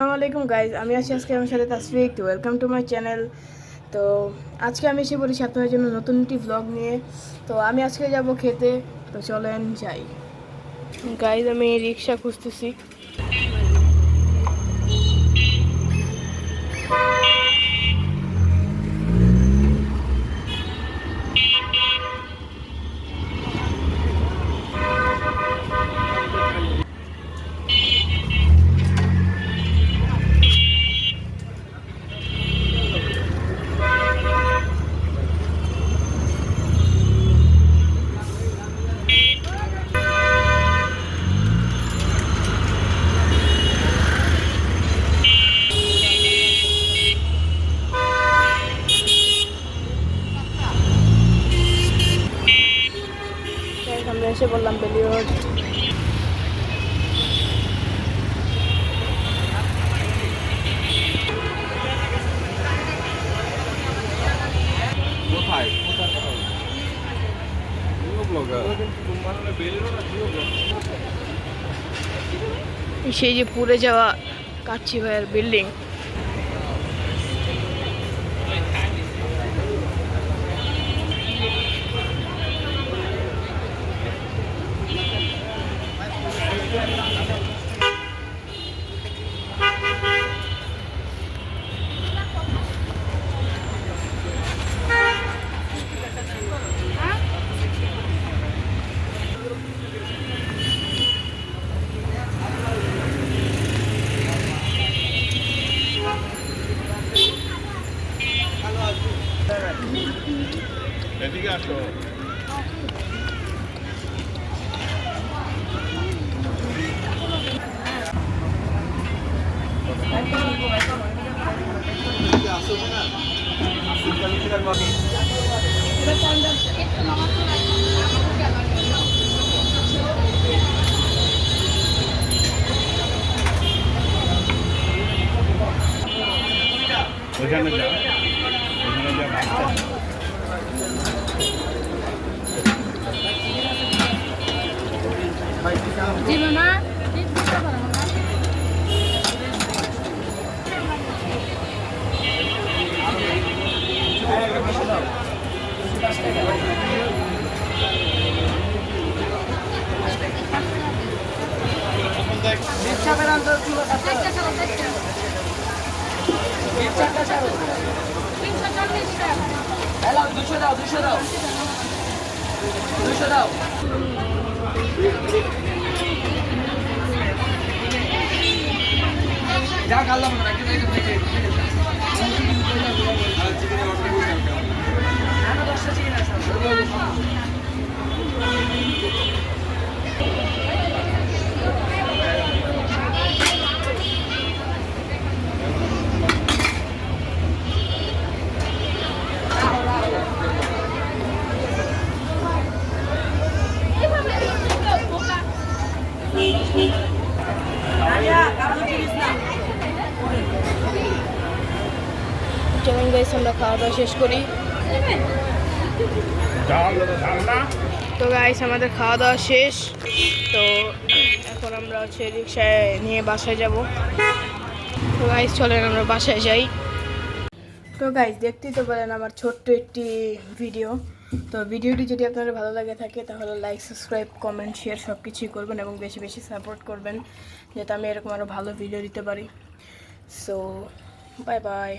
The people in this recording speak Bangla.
আসসালামু আলাইকুম গাইজ, আমি আছি আজকে আমার সাথে তাসফিক। তো ওয়েলকাম টু মাই চ্যানেল। তো আজকে আমি এসে পড়েছি আপনাদের জন্য নতুন একটি ভ্লগ নিয়ে। তো আমি আজকে যাব খেতে, তো চলেন যাই। গাইজ আমি রিক্সা খুঁজতেছি। আমরা এসে বললাম বেলি রোড। সেই যে পুড়ে যাওয়া কাচ্চি ভাইয়ের বিল্ডিং। এদিকে আসো। ওইখানে যা, ওইখানে যা ভাবতে। যা খাল্লাম না কি থেকে থেকে আরো 10টা চিকেন আছে চলেন গাইস আমরা খাওয়া দাওয়া শেষ করি। তো গাইস আমাদের খাওয়া দাওয়া শেষ। তো এখন আমরা হচ্ছে রিক্সায় নিয়ে বাসায় যাব। তো গাইস চলেন আমরা বাসায় যাই। তো গাইস দেখতেই তো পারেন আমার ছোট্ট একটি ভিডিও। তো ভিডিওটি যদি আপনাদের ভালো লাগে থাকে তাহলে লাইক, সাবস্ক্রাইব, কমেন্ট, শেয়ার সব কিছুই করবেন এবং বেশি বেশি সাপোর্ট করবেন যাতে আমি এরকম আরও ভালো ভিডিও দিতে পারি। So bye bye.